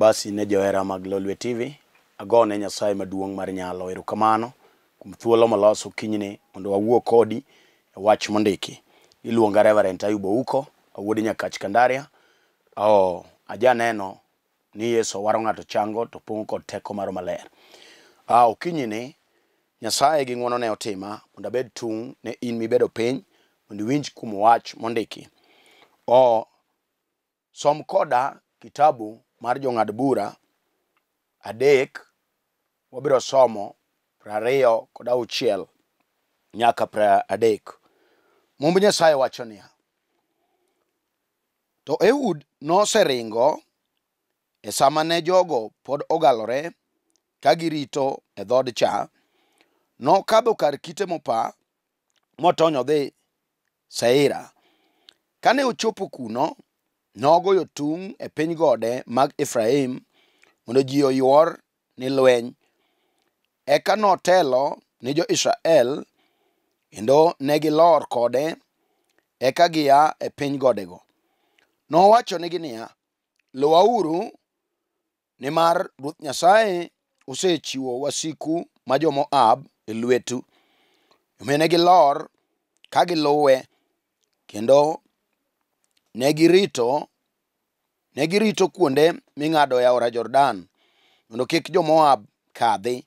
basi ne johera mag Lolwe TV, agone Nyasaye maduong' mar nyalo, erokamano kuom thuolo moloso kinyne mondo wawuo kodi e wach mondiki. Iluonga Reverend Ayubo Ouko, awuod Nyakach Kandaria. Ajaneno ni Yesu waro ng'ato chango to pong'o kod teko mar maler. Okinyini Nyasaye gi ng'wono ne otima mondo abed tung' ne in mibedo piny mondo iwinj kuom wach mondiki. Som koda kitabu mar jong'ad bura adek, wabiro somo 26 nyaka 30. Mumb Nyasaye wacho niya: to Ehud noseringo e sama ne jogo pod ogalore ka girito e dhod cha, nokadho kar kite mopa motonyo dhi Seira. Kane ochopo kuno, nogoyo tung' e piny gode mag Efraim mondo ji oywor ni lweny. Eka notelo ni jo-Israel kendo negilor kode, eka gia e piny godego. Nowachonegi niya, luwauru, nimar Ruoth Nyasaye osechiwo wasiku ma jo-Moab e lwetu. Omiyo negilor ka giluwe, kendo negirito kuonde ming'ado e aora Jordan mondo kik jo-Moab kadhi.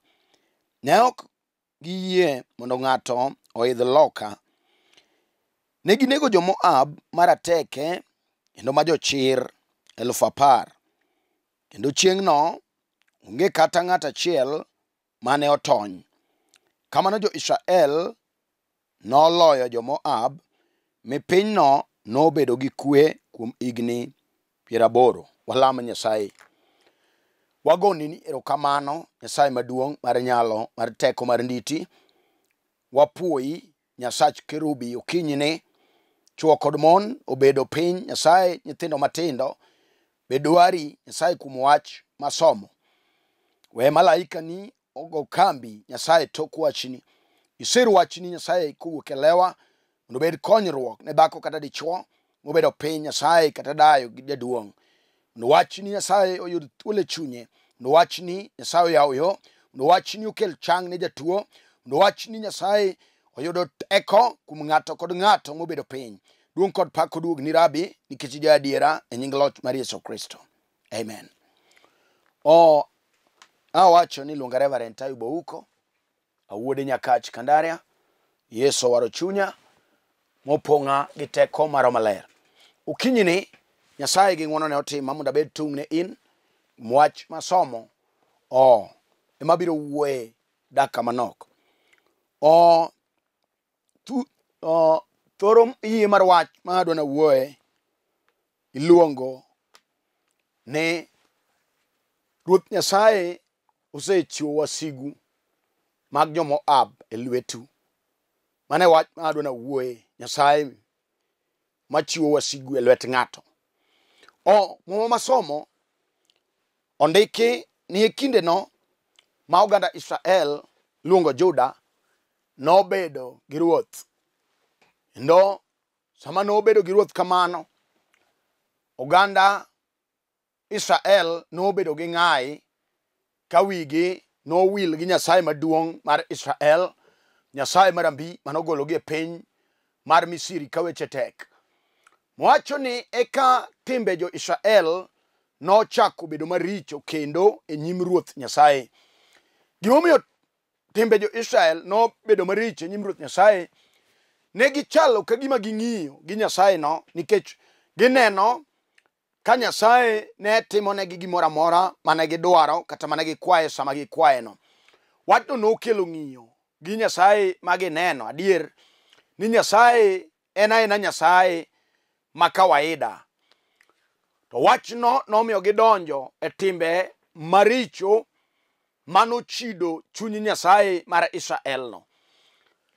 Ne ok giyie mondo ng'ato oidh loka. Neginego jo-Moab marateke kendo ma jochir 10,000, kendo chieng'no onge kata ng'at achiel mane otony. Kamano jo-Israel noloyo jo-Moab, mi pinyno nobedo gi kwe kuom higni 80. Walam Nyasaye. Wagoni ni erokamano, Nyasaye maduong' mar nyalo, mar teko, mar nditi. Wapuoyi Nyasach kerubi okinyini, chwo kod mon obedo piny. Nyasaye, nyithindo matindo bedwari Nyasaye kuom wach masomo. We malaika ni ogo kambi Nyasaye tok wachni. Isir wachni Nyasaye kowuok e lewa mondo bed konyruok ne dhako kata dichwo mobedo piny, Nyasaye kata dayo gi jaduong'. Mondo wachni Nyasaye oyud thuolo e chunye, mondo wachni Nyasaye oyaw yo, mondo wachni okel chang ne jatuo, mondo wachni Nyasaye oyudo teko kuom ng'ato kod ng'ato mobedo piny. Duong' kod pak oduog ni Rabi, nikech ja adiera, e nying loch mar Yesu Kristo. Amen. Awacho ni luonga Reverend Ayubo Ouko, awuod Nyakach Kandaria. Yesu waro chunya mopong'a gi teko mar maler. Okinyini Nyasaye gi ng'wono ne otima mondo abed tung' ne in wach masomo ema biro wuoye dakika manok. Thoro yie mar wach ma adwa na wuoye iluongo ni Ruoth Nyasaye osechiwo wasigu mag jo-Moab e lwetu. Mane wach ma adwa na wuoye, Nyasaye machiwo wasigu e lwet ng'ato. Muma masomo ondiki ni e kindeno ma oganda Israel luongo Juda nobedo gi ruoth. Kendo sama nobedo gi ruoth kamano, oganda Israel nobedo gi ng'ai ka wigi nowil gi Nyasaye maduong' mar Israel, Nyasaye marambi manogologi e piny mar Misri ka weche tek. Mwacho ni eka timbe jo-Israel nochako bedo maricho kendo e nyim Ruoth Nyasaye. Gimomiyo timbe jo-Israel nobedo maricho e nyim Ruoth Nyasaye, ne gichalo ka gima ging'iyo gi Nyasaye no, nikech gineno ka Nyasaye ne timonegi gimoro amora mane gidwaro kata mane gikwaye sama gikwaye no. Wachno nokelo ng'iyo gi Nyasaye ma gineno adier ni Nyasaye en aena Nyasaye ma kawaida. To wachno nomiyo gidonjo e timbe maricho manochido chuny Nyasaye mar Israel no.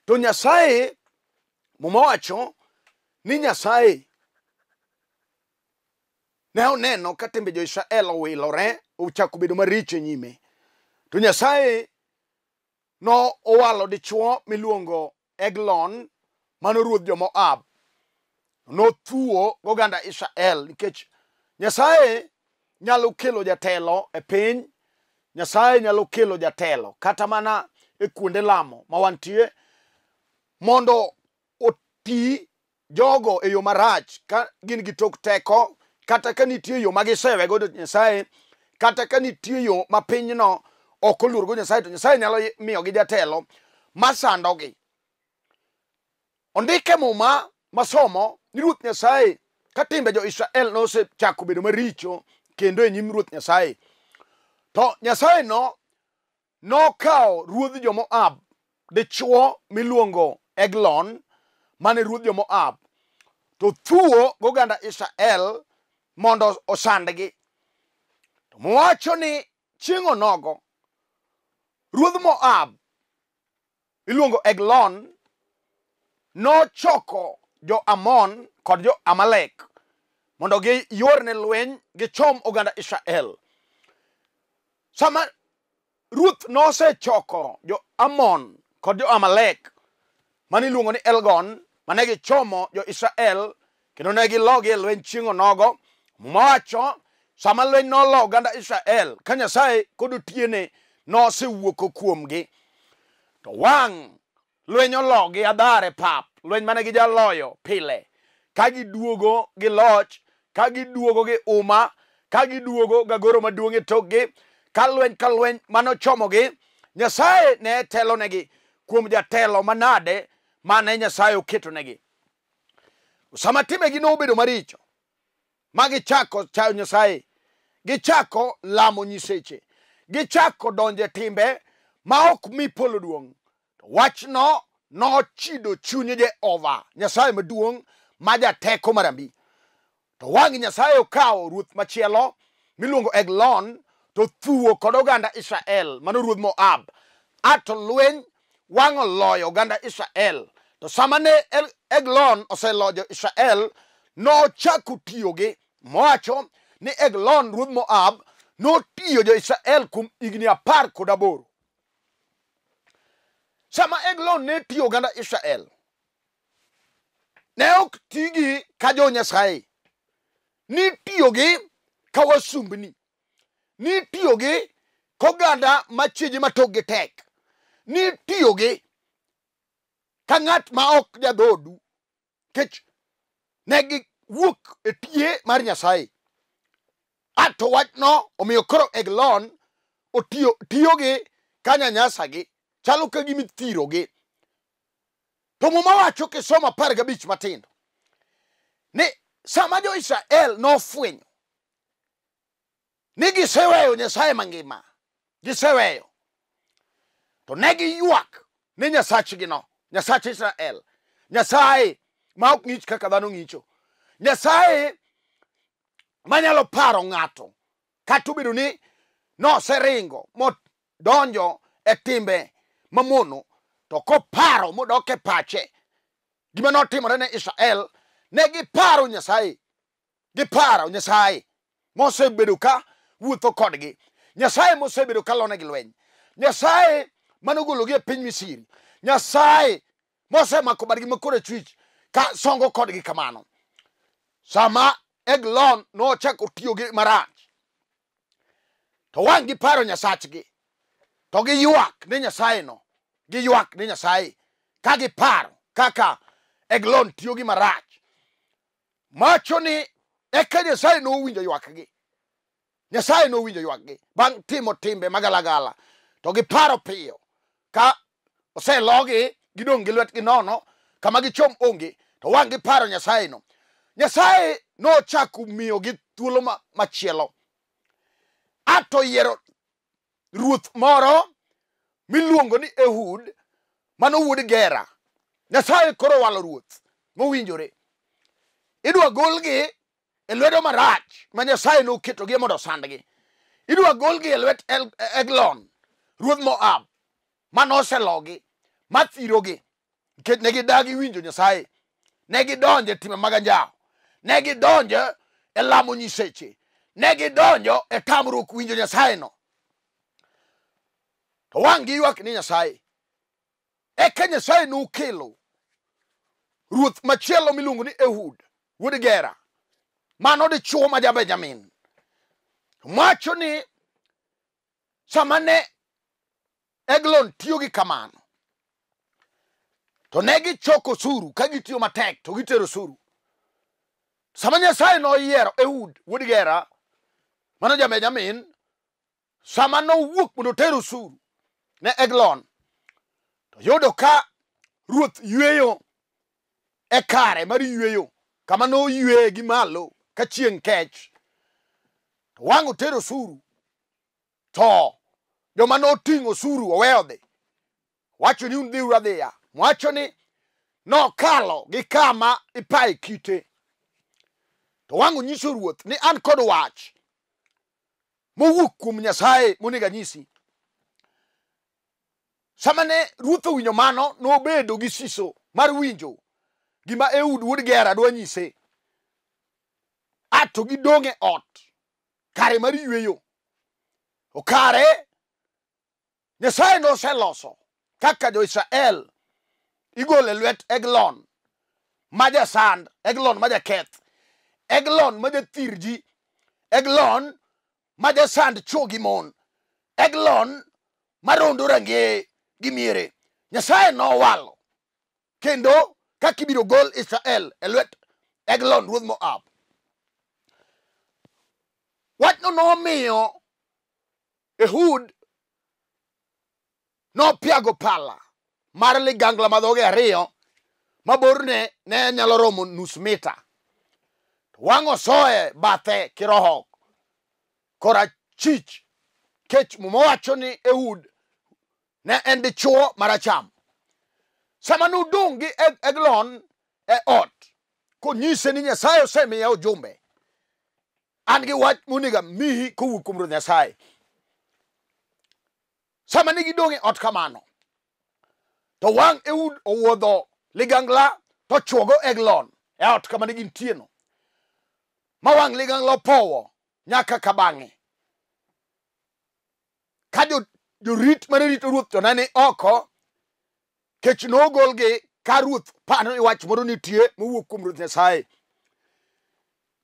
To Nyasaye Muma wacho ni Nyasaye ne oneno ka timbe jo-Israel owilore, ochako bedo maricho e nyime. To Nyasaye no owalo dichwo miluongo Eglon, mano ruodh jo-Moab. Nothuo goganda Israel nikech Nyasaye nyalo kelo jatelo e piny, Nyasaye nyalo kelo jatelo kata mana e kuonde lamo ma wantie mondo oti jogo e yo marach ka gin gi tok teko, kata ka nitie yo ma gisewe godo Nyasaye, kata ka nitie yo ma pinyno ok oluor go Nyasaye, to Nyasaye nyalo miyo gi jatelo masandogi. Ondike muma masomo ni Ruoth Nyasaye ka timbe jo Israel nosechako bedo maricho kendo e nyim Ruoth Nyasaye, to Nyasaye nokawo ruodh jo-Moab dichuo miluongo Eglon, mane ruodh jo-Moab, to thuo goganda Israel mondo osandgi. To mowacho ni chieng' onogo ruodh Moab iluongo Eglon nochoko jo-Amon kod jo-Amalek mondo giyorne lweny gichom oganda Israel. Sama Ruoth nosechoko jo-Amon kod jo-Amalek mane iluongo ni Elgon, mane gichomo jo-Israel kendo ne gilogi e lweny chieng' onogo, mowacho sama lweny nolo oganda Israel ka Nyasaye kod otiene nosewuoko kuomgi, to wang' lweny ologi adhare pap, lweny mane gijaloyo pile, ka giduogo gi loch, ka giduogo gi uma, ka giduogo gagoro maduong' e tokgi, ka lweny manochomogi. Nyasaye ne telonegi kuom jatelo manade mane Nyasaye oketonegi. Sama timbegi nobedo maricho ma gichako chayo Nyasaye, gichako lamo nyiseche, gichako donje timbe ma ok mi polo duong', to wachno nochido chuny Jehova Nyasaye maduong' ma jateko marambi. To wang'i Nyasaye okawo ruoth machielo miluongo Eglon to thuo kod oganda Israel mano ruodh Moab, ato lweny wang' oloyo oganda Israel. To sama ne Eglon oseloyo Israel, nochako tiyogi, mowacho ni Eglon ruodh Moab notiyo jo-Israel kuom higni 18. Sama Eglon ne tiyo oganda Israel, ne ok tigi ka jo-Nyasaye, ni tiyogi ka wasumbni, ni tiyogi koganda machiji matokgi tek, ni tiyogi ka ng'at ma ok jadhodu, kech ne giwuok e tie mar Nyasaye. Ato wachno omiyo koro Eglon tiyogi ka nyanyasagi, chalo ka gima ithirogi. To muma wacho kisomo 15 matindo ni sama jo-Israel nofwenyo ni giseweyo Nyasaye mangima, giseweyo, to ne giywak ni Nyasachgino, Nyasach Israel, Nyasaye ma ok ng'ich kaka dhano ng'icho, Nyasaye manyalo paro ng'ato kata obedo ni noseringo modonjo e timbe mamono, to koparo modok e pache gima notimore ne Israel, ne giparo Nyasaye, giparo Nyasaye mosebedo ka wuotho kodgi, Nyasaye mosebedo ka lonegi lweny, Nyasaye manogologi e piny Misri, Nyasaye mosemako badgi makorachwich ka songo kodgi kamano. Sama Eglon nochako tiyogi marach, to wang' giparo Nyasachgi, to giywak ni Nyasayeno, giywak ni Nyasaye ka giparo kaka Eglon tiyogi marach. Macho ni eka Nyasaye nowinjo ywakgi, Nyasaye nowinjo ywakgi bang' timo timbe magalagala, to giparo piyo ka oselogi gidong' gi lwetgi nono, kama gichom onge, to wang' giparo Nyasayeno. Nyasaye nochako miyogi thuolo machielo, ato yiero ruoth moro miluongo ni Ehud mano wuod Gera. Nyasaye koro walo ruoth mowinjore, idwa golgi e lwedo marach ma Nyasaye noketogi mondo sandgi, idwa golgi e lwet Eglon ruodh Moab manoselogi mathirogi nikech ne gidagi winjo Nyasaye, ne gidonjo e time mag anjawo, ne gidonjo e lamo nyiseche, ne gidonjo e tamruok winjo Nyasayeno. To wang' giywak ni Nyasaye, eka Nyasaye nokelo ruoth machielo miluongo ni Ehud wuod Gera, mano dichuo ma ja Benjamin. Mwacho ni samane Eglon tiyo gi kamano to negi choko suru ka gitiyo matek to gitero suru. Sama Nyasaye no yiero Ehud wuod Gera mano ja Benjamin, sama no wuok mondo tero suru ne Eglon, to yudo ka ruoth yweyo e kare mar yweyo kama no ywe gi malo ka chieng' kech, to wango tero suru to joma no ting'o suru oweyo dhi, wacho ni udhiuru adhiya. Wacho ni nokalo gi kama ipaye kite, to wango nyiso ruoth ni an kod wach mowuok kuom Nyasaye monego anyisi. Sama ne ruoth owinjo mano, nobedo gi siso mar winjo gima Ehud wuod Gera dwa nyise. Ato gidong' e ot kare mar yweyo, o kare Nyasaye noseloso kaka jo-Israel igolo e lwet Eglon ma jasand, Eglon ma jaketh, Eglon ma jathir ji, Eglon ma jasand chwo gi mon, Eglon ma rondo range gi miere. Nyasaye nowalo kendo kaka ibiro gol Israel e lwet Eglon ruodh Moab. Wachno nomiyo Ehud nopiago pala mar ligangla madhoge ariyo maborne ne nyalo romo nus mita, to wang'o soye bathe kiroho korachich, kech mowacho ni Ehud ne en dichuo maracham. Sama nudong' gi Eglon e ot konyise ni Nyasaye osemiya ojumbe, an gi wach monego miyi kowuok kuom Ruoth Nyasaye. Sama ne gidong' e ot kamano, to wang' Ehud owuodho ligangla to chwogo Eglon e ot kama ne gintie no, ma wang' ligangla opowo nyaka ka bang'e. Ka jorit mane rito ruoth to ne ni oko, kech nogolgi ka ruoth pano ni wach moro nitie mowuok kuom Ruoth Nyasaye.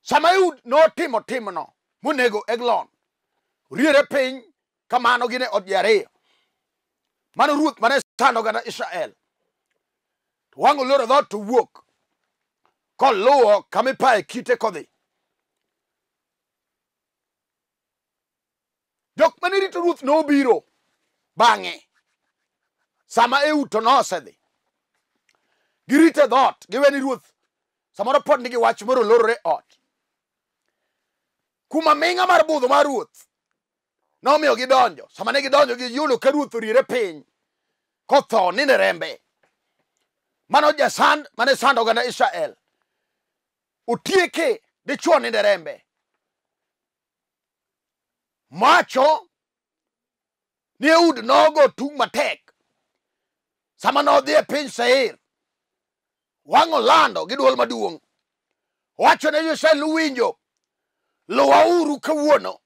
Sama Ehud notimo timno monego Eglon, riere piny kamano gine od ji ariyo, mano ruoth mane sando oganda Israel. To wang'o loro dhoot to wuok koluwo kama ipaye kite kodhi. Jok mane rito ruoth nobiro bang'e sama Ehud to nosedhi. Girite dhoot giweni ruoth samoro pod nigi wach moro lorore ot. Kuma ming'a mar budho mar ruoth nomiyo gidonjo. Sama ne gidonjo giyudo ka ruoth oriere piny kotho nine rembe. Mano jasand mane sando oganda Israel otieke dichuo nine rembe. Macho ni Ehud nogo tung' matek sama nodhi e piny Seir, wang'o lando gi duol maduong', wacho ne jo-Israel uwinjo, luwauru kawuono,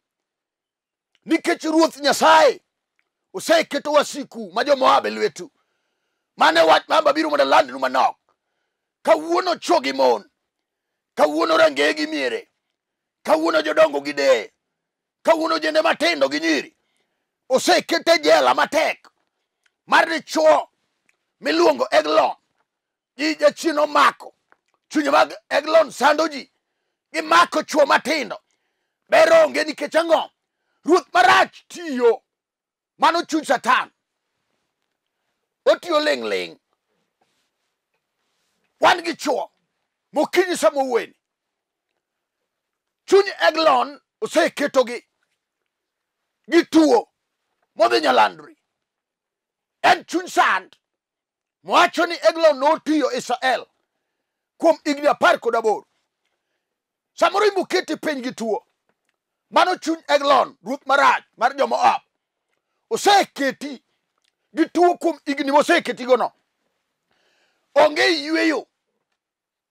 nikech Ruoth Nyasaye oseketo wasiku ma jo-Moab e lwetu. Mane wach ma biro mondo landnu manok. Kawuono chwo gi mon, kawuono range gi miere, kawuono jodongo gi deye, kawuono jende matindo gi nyiri, osekete jela matek mar dichuo miluongo Eglon. Ji jachien omako, chunye mag Eglon sando ji, gimako chwo matindo. Ber onge nikech ang'o? Ruoth marach tiyo, mano chuny Satan. Otiyo ling' ling'. Wan gi chwo mokinyi sama owueni, chuny Eglon oseketogi gi tuo modhi nyalandri. En chuny sand. Mwacho ni Eglon notiyo Israel kuom higni 18. Samoro imoketi piny gi tuo. Mano chuny Eglon, ruoth marach mar jo-Moab. Oseketi gi tuo kuom higni moseketigo no. Onge yweyo,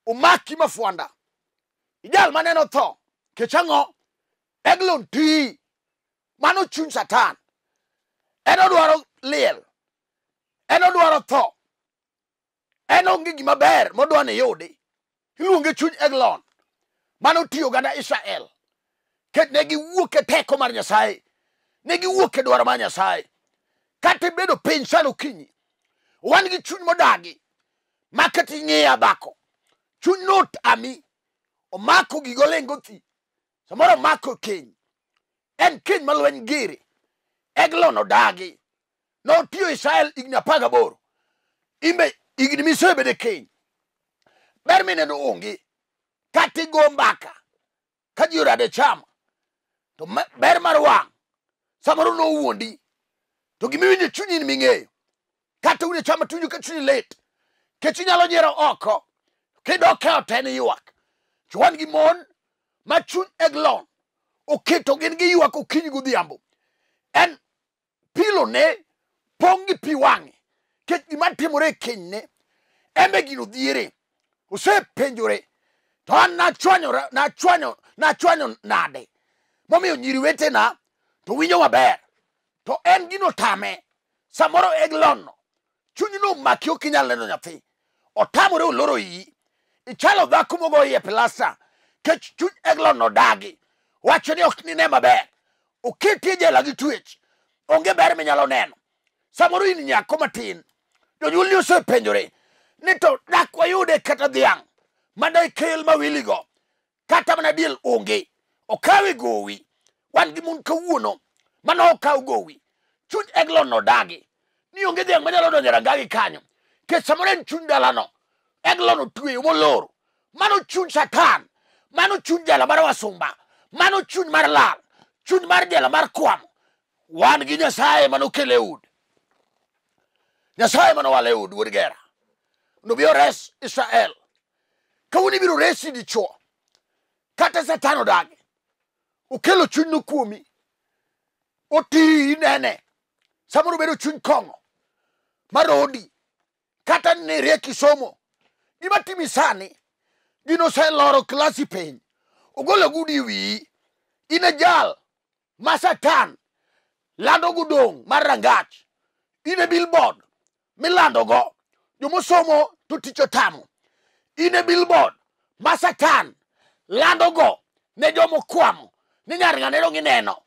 omaki mafuanda. Ijal maneno tho, kech ang'o? Eglon ti. Mano chuny Satan. En odwaro liel, en odwaro tho, en onge gima ber modwa ni yudi. Iluonge chuny Eglon mano tiyo ganda Israel. ket ne giwuok e teko mar Nyasaye, ne giwuok e dwaro mar Nyasaye. Kata bedo piny sano okinyi, wan gi chuny modagi ma kata ing'eya dhako, chuny not ami omako gigo lengo thi, samoro omako keny, en keny malweny gire. Eglon odagi, notiyo Israel higni 18, imbe higni misebede keny, ber mineno onge, kata igo mbaka ka ji orade chama, to ber mar wang' samoro nowuondi, to gimiwinjo chunyi ni ming'eyo, kata une chama tunyo ka chunyi lit, kech inyalo nyiero oko, kidok e ot en ywak. Chwan gi mon ma chuny Eglon oketo gin gi ywak okinyi godhiambo, en pilo ne pong' gi pi wang'e, kech gima timore e kenyne embe gino dhiere. Osepenjore, to an nachwanyo nade momiyo nyiri wetena to winjo maber, to en gino tame. Samoro Eglon no chuny no maki, ok inyal neno nyathi, otamore oloro iyi, ichalo dhako mogo iye plasta, kech chuny Eglon no dagi, wacho ni ok nine maber, oketi e jela gi twech, onge ber minyalo neno. Samoro in nyako matin, jonyuolni osepenjore ni to dak wayude kata dhiang' madai kel mawiligo, kata mana diel onge, okawe gowi. Wan gi mon kawuono mano okaw gowi. Chuny Eglon no dagi ni onge dhiang' manyalo donjo rangagi kanyo, kech samoro en chuny dalano Eglon otweyo moloro. Mano chuny Satan, mano chuny jela mar wasumba, mano chuny mar lal, chuny mar jela mar kwamo. Wan gi Nyasaye manokele ud, Nyasaye manowale ud, wuod gera, nobi ores Israel. Kawuni biro resi dichuo, kata Satan odagi, okelo chuny no kuomi, oti nene. Samoro bedo chuny kong'o marodi, kata ne rieki somo. Gima timi sani, gino se loro klasi piny, ogolo gudi wi, ine jal ma Satan lando gudong mar rangach, ine billboard milando go jomosomo to tich otamo, ine billboard ma Satan lando go ne jomo kwamo ni nyar ng'anero gineno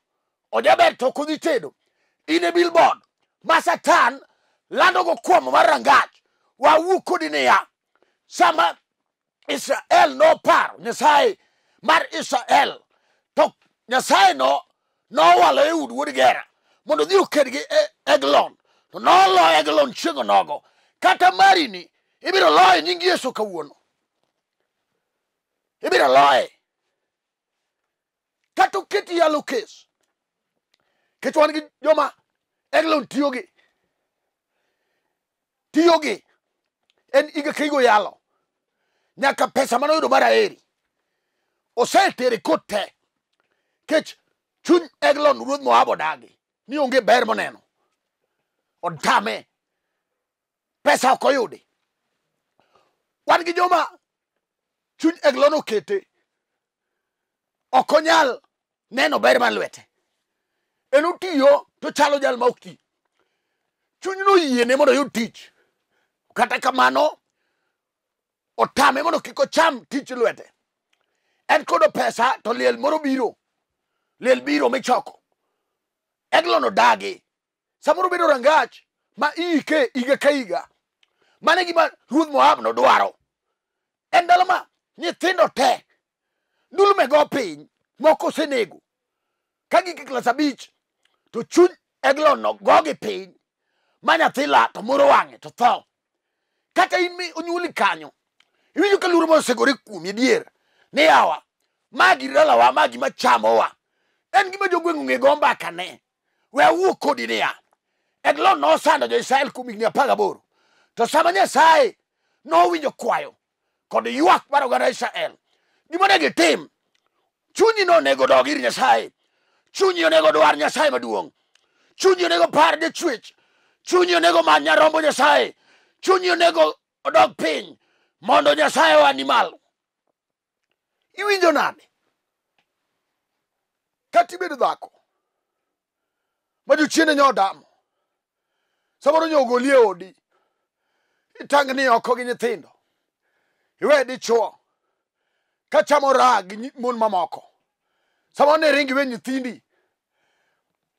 ojaber to kodhi tedo, ine billboard ma Satan lando go kwamo mar rangach. Wawuo kodi niya, sama Israel no paro Nyasaye mar Israel, to Nyasaye no walo e ud wuod gera mondo dhi oked gi Eglon, to nolo Eglon chieng' onogo. Kata mari ni ibiro loye nying Yesu kawuono, ibiro loye kata oketi yalo kes, kech wan gi joma Eglon tiyogi en iga kigo yalo, nyaka pesa manoyudo mar Aheri osetere kote, kech chuny Eglon ruodh Moab odagi ni onge ber moneno, otame, pesa ok oyudi. Wan gi joma chuny Eglon okete, ok onyal neno ber mar lwete, en otiyo to chalo jal ma ok ti, chuny no yiene mondo oyud tich, kata kamano otame mondo kik ocham tich lwete. En kodo pesa to liel moro biro, liel biro michoko, Eglon odagi. Samoro bedo rangach ma ike iga ka iga, mane gima ruodh Moab no dwaro. En ndalo ma nyithindo te ndulme go piny, moko osenego ka gike klas 5, to chuny Eglon no gogi piny ma nyathi la to moro wang'e to tho. Kata in mi onyuoli kanyo, iwinjo ka luoro mosegore kuomi dier ni yawa magi dalawa, magi machamowa. En gima jogweng' ong'e go mbaka ne. We awuo kodi niya, Eglon nosando jo Israel kuom higni 18, to sama Nyasaye nowinjo kwayo kod ywak mar oganda Israel, gima ne gitim, chunyi no onego dog ir Nyasaye, chunyi onego dwar Nyasaye maduong', chunyi onego par dichwech, chunyi onego many nyarombo Nyasaye, chunyi onego odog piny mondo Nyasaye wani malo. Iwinjo nade? Kati bedo dhako ma jochiende nyodamo, samoro nyogoli e odi, itang'ni oko gi nyithindo, iwe dichuo ka chamo raha gi mon mamoko, Sama ne ringi we nyithindi.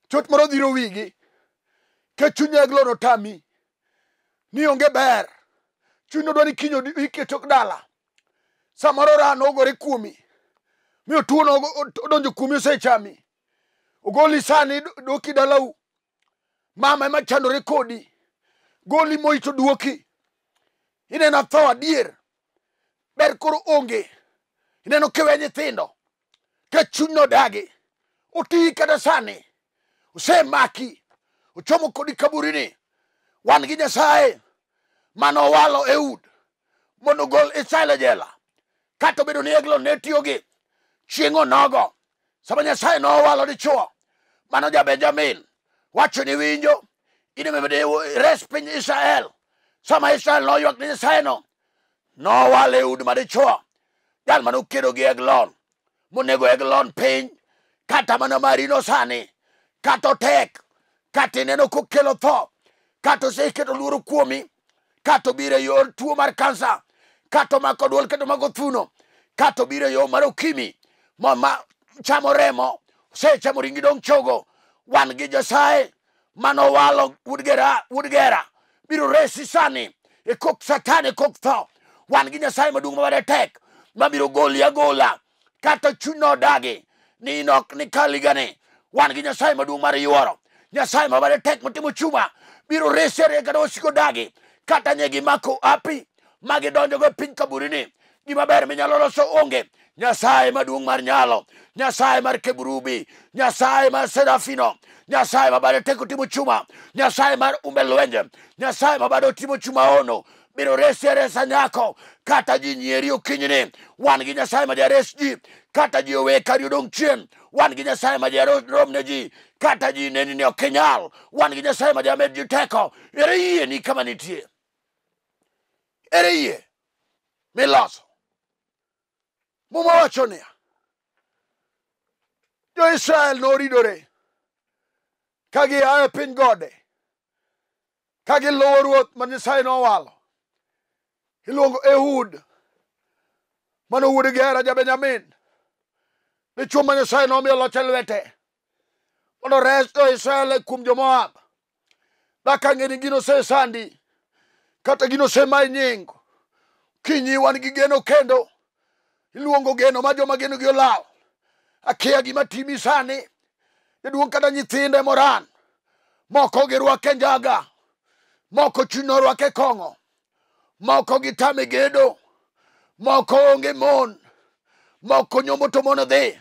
Chot moro dhiro wigi. Ke chunya eglo tami. Ni onge ber. Chuny odwa ni kinyo iketo dala. Samoro rano ogore kuomi. Mi otuo no odonjo kuomi osechami. Ogoli sani doki dalau. Mama ema chandore kodi. Goli moi to duoki. Ineno tho adier. Ber koro onge. Ineno kewe nyithindo. Ke chuny no dagi. Oti kata sani. Osemaki. Ochomo kodi kaburini. Wan gi Nyasaye mano walo Eud mondo gol Israel jela. Kato bedo ni Eglon ne tiyogi chieng'o nogo. Sama Nyasaye no walo dichuo mano ja Benjamin. Wacho ni winjo. Ine mebede res piny Israel. Sama Israel no ywak ni Nyasaye no walo Eud madichuo. Jal mano kedo gi Eglon. Monego Eglon piny. Kata mano marino sani. Kato tek. Kata ineno kokelo tho. Kato se keto luoro kuomi. Kato bire yor tuo mar kansa. Kato mako duol kato mako thuno. Kato bire yor mar ukimi. Mama chamo remo. Se chamo ringi dong chogo. Wan gi Nyasaye mano walo Woodgera. Biro resi sani. E kok satane kok tho. Wan gi Nyasaye madung mabade tek. Ma biro goli agola. Kato chuno dagi. Ni nok ni kaligane. Wan gi Nyasaye madung mar yuoro. Nyasaye mabade tek motimo chuma. Biro resere kada osiko dagi. Kata nyegi mako api. Magi donjo go piny kaburini. Gima ber minyalo loso onge. Nyasaye maduong' mar nyalo. Nyasaye mar Keburubi. Nyasaye mar Serafino. Nyasaye mabade teko timo chuma. Nyasaye mar umbe lwenje. Nyasaye mabade timo chuma ono. Biro resa nyako. Kata ji nyieri okinyini. Wan gi Nyasaye ma jares ji. Kata ji owe kari odong' chien. Wan gi Nyasaye ma jarom ne ji. Kata ji neni ne okenyal. Wan gi Nyasaye ma jamed ji teko. Ere yie ni kama nitie. Ere yie miloso. Muma wacho niya. Jo Israel noridore. Kagi ae piny gode. Kagi luwo ruoth ma Nyasaye nowalo. Iluongo Ehud. Mano wuod Gera ja Benjamin. Dichuo ma Nyasaye nomiyo loch e lwete. Mondo res jo Israel kuom jo Moab. Daka ng'eni gino sesandi. Kata gino semayi nying. Kinyi wan gi geno kendo. Iluongo geno ma joma geno gi olal. Akia gima timi sani. Jaduong' kata nyithinde moran. Moko girwake njaga. Moko chuny norwake kong'o. Moko gitame gedo. Moko onge mon. Moko nyombo to mon odhi.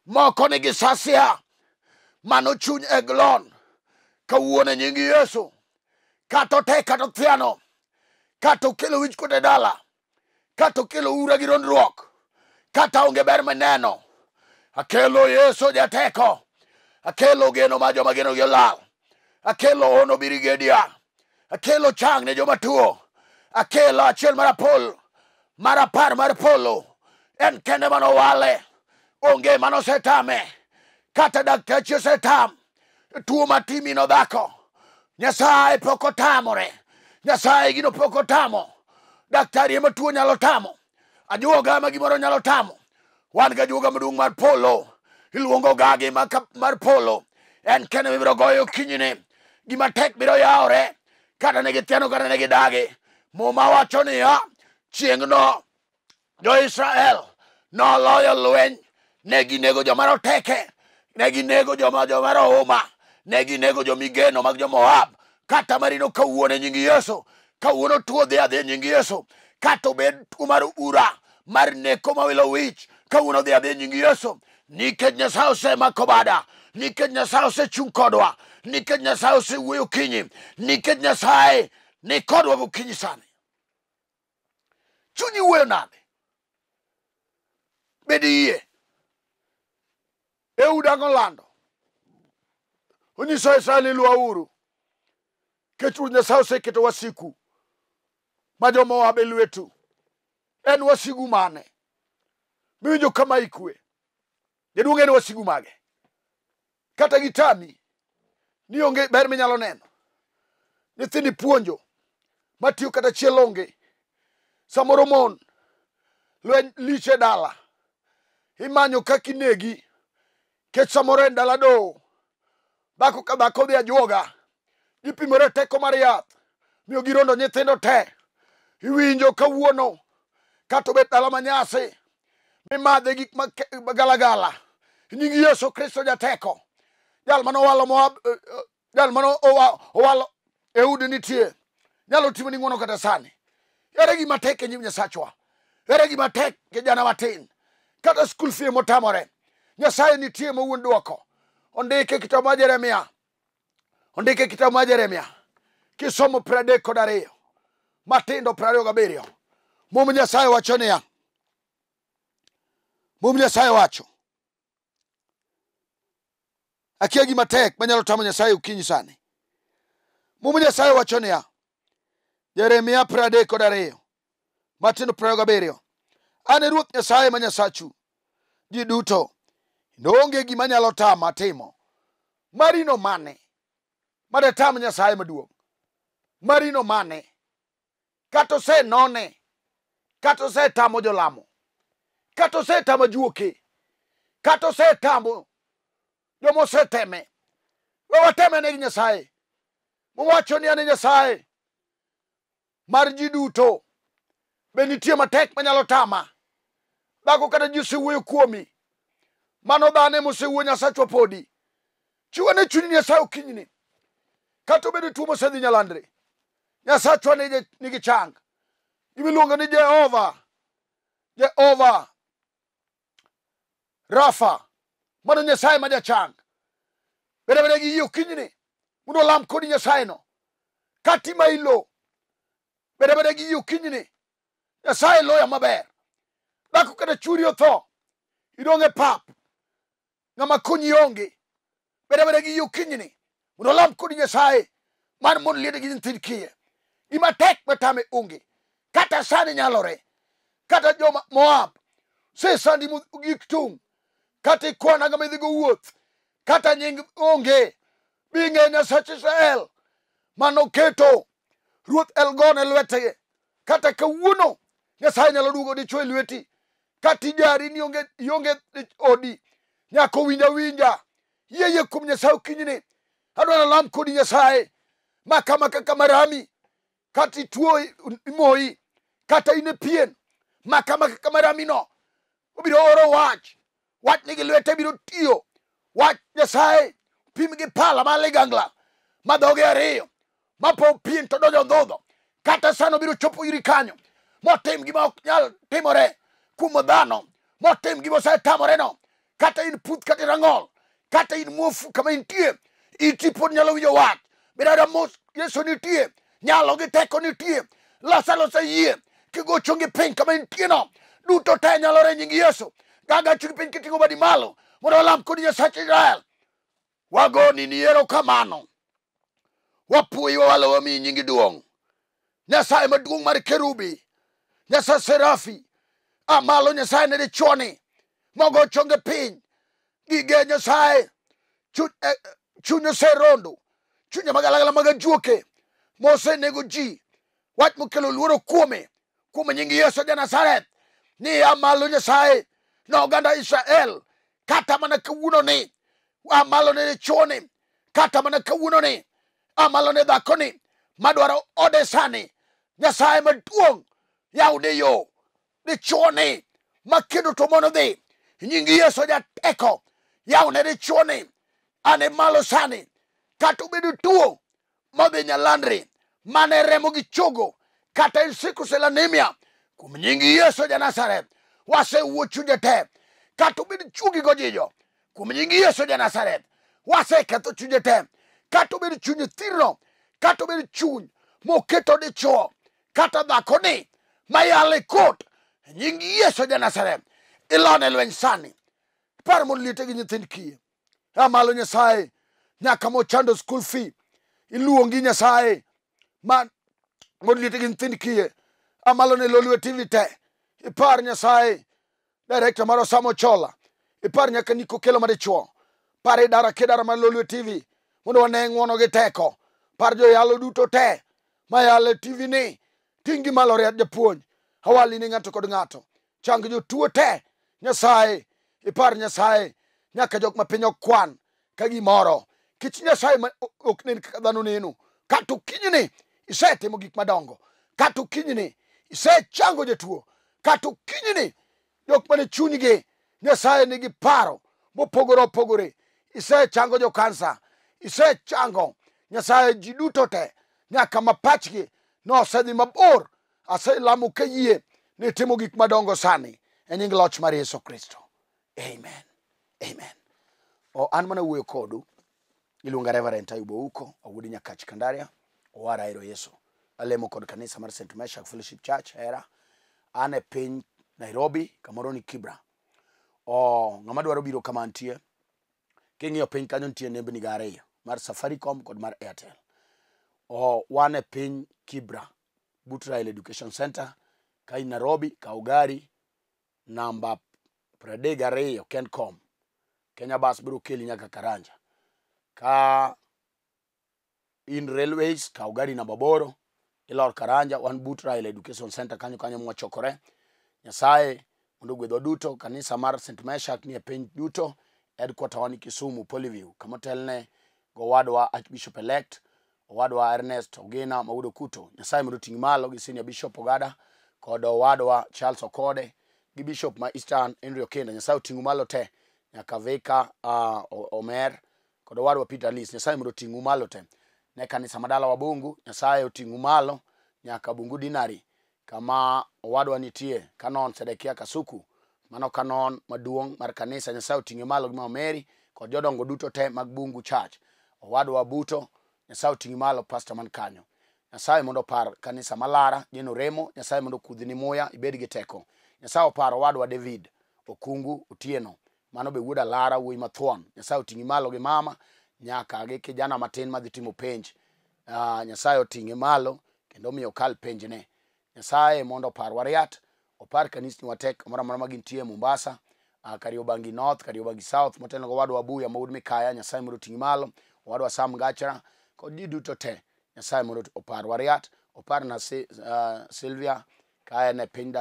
Moko nigi sasia. Mano chuny Eglon. Kawuono e nying Yesu. Kato te kato thiano. Kato kelo wich kote dala. Kato kelo ura gi rondruok. Kata onge ber meneno. Akelo Yesu jateko. Akelo geno ma joma geno gi olal. Akelo ono birigedia. Akelo chang ne joma tuo. Akelo achiel mar apol. Mar apar mar polo. En kende mano wale. Onge mano setame. Kata dakteche setam. Tuo matimi no dhako. Nyasaye poko tamore. Nyasaye gino poko tamo. Daktari ema tuo nyalo tamo. Ajuoga ema gimoro nyalo tamo. Wan ga ajuoga maduong' mar polo. Iluongo gagi mar polo. En kende mibiro goyo kinyini. Gima tek biro yaore. Kata negi tiano kata negi dagi. Muma wacho niya. Chieng'no jo Israel noloyo lweny. Negi nego joma roteke. Negi nego joma rohuma. Negi nego jomigeno mag jo Moab. Kata marino kawuono e nying Yesu. Kawuono tuo dhi adhi e nying Yesu. Kata obed tuo mar ura. Mar neko mawilo wich. Kawuono dhi adhi e nying Yesu. Nikech Nyasaye osemako bada. Nikech Nyasaye osechung' kodwa. Nikech Nyasaye osewuoyo kinyi. Nikech Nyasaye ni kodwa gokinyi sani. Chunyi wuoyo nade. Bedi yie. Ehud ang'olando. Onyiso Israel iluwa uru. Kech Ruoth Nyasaye oseketo wasiku. Ma jo Moab e lwetu. En wasigu mane? Miwinjo kama ikwe. Jaduong' en wasigu mage. Kata gitami. Ni onge ber minyalo neno. Nyithindi puonjo. Matiyo kata chiel onge. Samoro mon. Lweny liche dala. Imanyo kaka inegi. Kech samoro en dala do. Dhako ka dhako dhi ajuoga. Gipimore teko mar yath. Miyo girondo nyithindo te. Iwinjo kawuono. Kata obet dala manyasi. Mimadhe gik magalagala. Nying Yesu Kristo jateko. Jal mano owalo Moab. Jal mano owalo Ehudi nitie. Nyalo timo ni ng'wono kata sani. Ere gima tek e nyim Nyasachwa. Ere gima tek ke jana matin. Kata skul fee motamore. Nyasaye nitie mawuon duoko. Ondike kitabu mar Jeremia. Ondike kitabu mar Jeremia. Kisomo 32 matindo 27. Mum Nyasaye wacho niya. Mum Nyasaye wacho. Akia gima tek manyalo tamo Nyasaye ukinyi sani. Mum Nyasaye wacho niya. Jeremia 32 matindo 27. An e Ruoth Nyasaye ma Nyasachu. Ji duto. Onge gima nyalo tama timo. Marino mane? Made tam Nyasaye maduong'. Marino mane? Kato se none. Kato se tamo jolamo. Kato se tamo juoke. Kato se tamo jomo se teme. Wateme ne Nyasaye. Mwacho ni ane Nyasaye. Mar ji duto. Benitie matek manyalo tama. Dhako kata ji osewuoyo kuomi. Mano dhane mosewuoyo Nyasachwa podi. Chiwane chunyi Nyasaye okinyini. Kata obedo tuo mosedhi Nyalandre. Nyasachwa nigi chang. Gimiluongo ni Jehova Rafa. Mano Nyasaye ma jachang. Bede gi yie okinyini. Mondo lam kodi Nyasaye no. Kati ma ilo. Bede gi yie okinyini. Nyasaye loya maber. Dhako kata churi otho. Idonge pap. Ng'ama konyi onge. Bede gi yie okinyini. Mondo lam kodi Nyasaye. Man mon liede gi nyithind kiye. Gima tek matame onge. Kata sani nyalore. Kata joma Moab. Se sandi gik tung. Kata ikwana gama idhigo wuoth. Kata nying onge. Binge Nyasach Israel. Mano keto Ruoth Elgon e lwete. Kata kawuono. Nyasaye nyalo duogo dichwo e lweti. Kata ijari ni onge odi. Nyako winja. Yie kum Nyasaye okinyini. Adwana lam kodi Nyasaye. Makama kaka marami. Kata ituo imoi. Kata ine pien. Makama kaka marami no. Obiro oro wach. Wach nigi lwete biro tiyo. Wach Nyasaye. Pim gi pala maligangla. Madhoge ariyo. Mapo pien to donjo dhodho. Kata sano biro chopo iri kanyo. Motim gima ok nyal timore. Kumo dhano. Motim gima ose tamore no. Kata in puth kata rang'ol. Kata in muofu kama intie. Iti pod nyalo winjo wach. Bidada mos Yesu nitie. Nyalo gi teko nitie. Losa yie. Kigo chungi piny kama intie no. Duto te nyalo re nying Yesu. Gaga chungi piny kitingo badi malo. Mondo lam kodi Nyasach Israel. Wagoni ni erokamano. Wapuoyi wawalo mi nyingi duong'. Nyasaye maduong' mar kerubi. Nyasaye serafi. Amalo Nyasaye ne dichwoni. Mogo chonge piny. Gige Nyasaye. Chunyo serondo. Chunyo magalagala magajuoke. Mose nego ji. Wach mokelo luoro kuome. Kuome nyingi Yesu ja Nazareth. Ni amalo Nyasaye. Na oganda Israel. Kata mana kawuono ni. Amalo ne dichwoni. Kata mana kawuono ni. Amalo ne dhakoni. Madwaro ode sani. Nyasaye maduong'. Yaude yo. Dichwoni. Makedo to mono dhi. Nyingi Yesu ja teko. Yaune dichwoni. Ane malo sani. Kata ubedo tuo. Modhi Nyalandre. Mane remo gi chogo. Kata in sickle cell anemia. Kum nyingi Yesu ja Nazareth. Wase wuo chunje te. Kata ubedo chugi gojijo. Kum nyingi Yesu ja Nazareth. Wase ketho chunje te. Kata ubedo chunje thirno. Kata ubedo chuny. Moketo dichwo. Kata dhakoni. Mayale kot. Nyingi Yesu ja Nazareth. Ilone lweny sani. Par mon liete gi nyithind kiye. Amalo Nyasaye. Nyaka mochando school fee. Iluongi Nyasaye. Mon liete gi nyithind kiye. Amalo ne lolwe TV te. Ipar Nyasaye. Director maro Samo Chola. Ipar nyaka Niko Kelo madichwo. Par idara kedara mar lolwe TV. Mondo wane ng'wono gi teko. Par jo yalo duto te. Mayale TV ni. Tingi malo riat japuonj. Hawali ni ng'ato kod ng'ato. Chang jo tuo te. Nyasaye. Ipar Nyasaye. nyaka jok ma piny okwan ka gimoro. Kich Nyasaye ok nen kaka dhano neno. Kata kinyni isetimo gik madongo. Kata kinyni isechango jatuo. Kata kinyni jok mane chunygi Nyasaye nigi paro mopogore opogore. Isechango jo kansa. Isechango Nyasaye ji duto te nyaka mapachgi nosedhi mabor. Aselamo kayie ni timo gik madongo sani e nying loch mar Yesu Kristo. Amen. Amen. An mana wuoyo kodu. Iluonga Reverend Ayubo Ouko, awuodi Nyakach Kandaria, owara ahero Yesu. Alemo kod kanisa mar St. Meshach Fellowship Church hera. An e piny Nairobi, kamoro ni Kibra. Ng'ama dwaro biro kama antie, king'iyo piny kanyo nitie nembni ga ariyo, mar Safaricom kod mar Airtel. Wan e piny Kibra, but Rail Education Center, ka in Nairobi, kaw gari namba 32 Kencom. Kenya Bus biro keli nyaka Karanja. Ka in Railways, kaw gari namba 8 ilor Karanja, wan but Rail Education Center kanyo mwachokore. Nyasaye mondo gwedho duto. Kanisa mar St. Meshach ni e piny duto. Headquarter wani Kisumu, Polyview. Kamotelne gowadwa Archbishop elect owadwa Ernest Ogina Maudo Kuto. Nyasaye mondo ting' malo gi Senior Bishop Ogada kod owadwa Charles Okode gi Bishop ma Eastern Henry Okenda. Nyasaye oting'u malo te nyaka Vika Omer kod owadwa Peter Lis. Nyasaye mondo oting'u malo te. Ne kanisa madala wa Bungu, Nyasaye oting'u malo nyaka Bungu Dinari, kama owadwa nitie Kanon Sedekia Kasuku, mano kanon maduong' mar kanisa. Nyasaye oting'e malo gi Mama Mary kod jodongo duto te mag Bungu Church. Owadwa Buto, Nyasaye oting'e malo pastor man kanyo. Nyasaye mondo par kanisa malara Jeno Remo. Nyasaye mondo kudhni muya ibed gi teko. Nyasaye opar owadwa David Okungu Otieno, mano be wuoda Lara wuoyi mathuon. Nyasaye oting'e malo gi mama nyaka gi kijana matin madhi timo penj. Nyasaye oting'e malo kendo miyo kal penjne. Nyasaye mondo opar Wariat, opar kanisni watek moro amora magintie Mombasa, Kariobangi North, Kariobangi South, motelne go wadwa Abuya Maud Mikaya. Nyasaye mondo oting'e malo, wadwa Sam Gachara kod ji duto te. Nyasaye mondo opar Wariat, opar na Sylvia kaya ne piny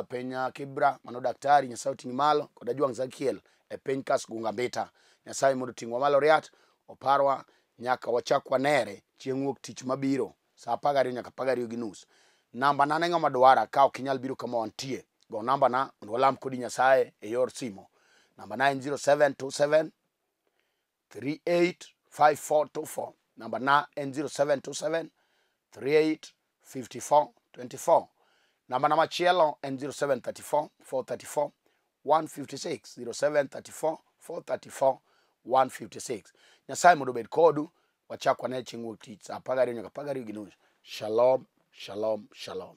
piny Kibra, mano daktari. Nyasaye oting'e malo kod Ajwang Zakiel e piny Kasgunga Mbita. Nyasaye mondo oting'wa malo Riat, oparwa nyaka wachak wanere chieng' wuok tich mabiro saa 12 nyaka 12:30. Namba na ng'ama dwara ka ok inyal biro kama wantie, go namba na mondo walam kodi Nyasaye e yor simo. Namba 0727 385424. Namba na 0727 385424. Namba na machielo 0734 434 156. 0734 434 156. Nyasaye mondo bed kodu. Wachak wane chieng' wuok tich saa 12 nyaka 12:30. Shalom, shalom, shalom.